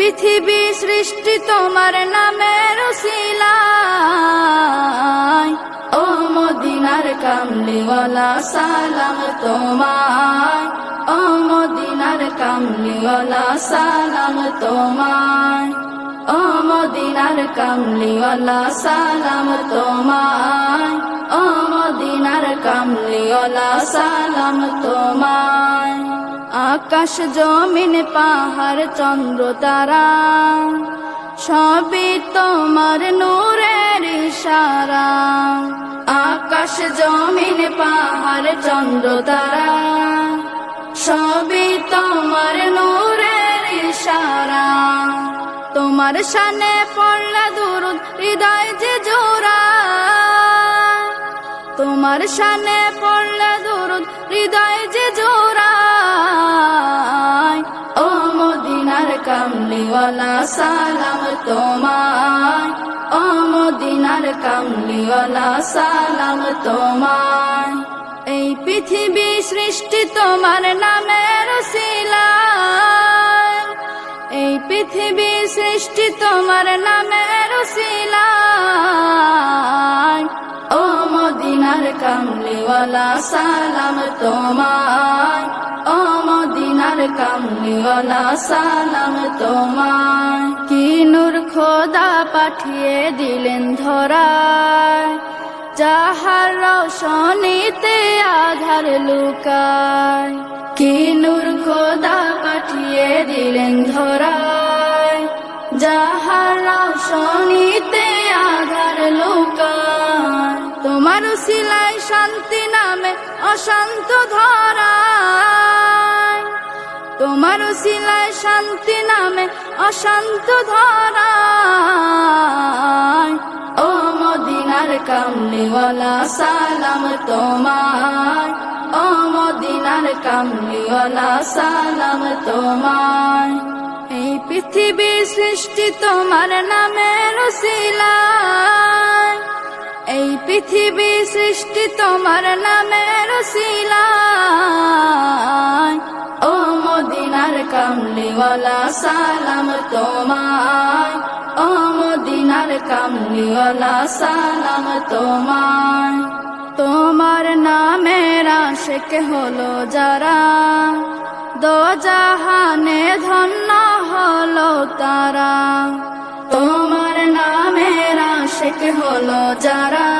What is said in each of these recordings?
পৃথিবী সৃষ্টি তোমার নামের উসিলায়। ও মদিনার কামলিওয়ালা সালাম তোমায়, ও মদিনার কামলিওয়ালা সালাম তোমায়, ও মদিনার কামলিওয়ালা সালাম তোমায়, ও মদিনার কামলিওয়ালা সালাম তোমায়। আকাশ জমিন পাহাড় চন্দ্র তারা সবই তোমার নূরের ইশারা। আকাশ জমিন পাহাড় চন্দ্র তারা সবই তোমার নূরের ইশারা। তোমার শানে পড়লে দুরুদ হৃদয় যে জোড়া, তোমার শানে পড়লে দুরুদ হৃদয় যে জোড়া। ও মদিনার কামলিওয়ালা সালাম তোমায়, ও মদিনার কামলিওয়ালা সালাম তোমায়। এই পৃথিবী সৃষ্টি তোমার নামের উসিলায়, এই পৃথিবী সৃষ্টি তোমার নামের উসিলায়। ও মদিনার কামলিওয়ালা সালাম তোমায়, ও মদিনার কামলিওয়ালা সালাম তোমায়। কি নূর খোদা পাঠিয়ে দিলেন ধরায়, যাহার রোশনীতে আধার লুকায়। কি নূর খোদা পাঠিয়ে দিলেন ধরায়, যাহার রোশনীতে আধার লুকায়। তোমার উসিলায় শান্তি নামে অশান্ত ধরায়, তোমার উসিলায় শান্তি নামে অশান্ত ধরায়। ও মদিনার কামলিওয়ালা সালাম তোমায়, ও মদিনার কামলিওয়ালা সালাম তোমায়। এই পৃথিবী সৃষ্টি তোমার নামের উসিলায়, এই পৃথিবী সৃষ্টি তোমার নামের উসিলায়। ও মদিনার কামলিওয়ালা সালাম তোমায়, ও মদিনার কামলিওয়ালা সালাম তোমায়। তোমার নামের আশিক হলো যারা, দোজাহানে ধন্য হলো তারা। তোমার নামের আশিক হলো যারা,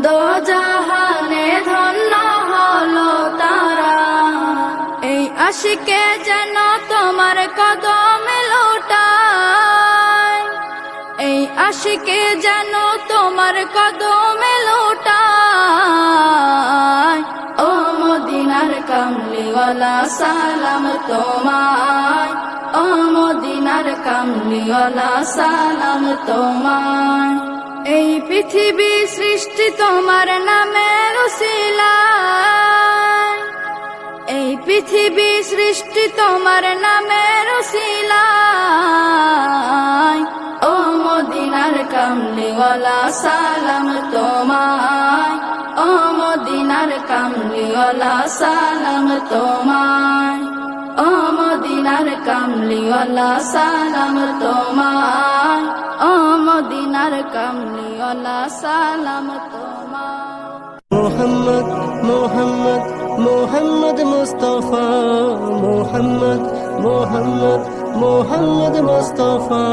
দোজাহানে ধন্য হলো তারা। এই আশিকে যেন তোমার কদমে লুটায়, এই আশিকে যেন তোমার কদমে লুটায়। ও মদিনার কামলিওয়ালা সালাম তোমায়, ও মদিনার কামলিওয়ালা সালাম তোমায়। এই পৃথিবী সৃষ্টি তোমার নামের উসিলায়, এই পৃথিবী সৃষ্টি তোমার নামের উসিলায়। ও মদিনার কামলিওয়ালা সালাম তোমায়, ও মদিনার কামলিওয়ালা সালাম তোমায়, ও মদিনার কামলিওয়ালা সালাম তোমায়, ও মদিনার কামলিওয়ালা সালাম তোমায়। মোহাম্মদ মোহাম্মদ মোহাম্মদ মুস্তাফা, মোহাম্মদ মোহাম্মদ মোহাম্মদ মুস্তাফা।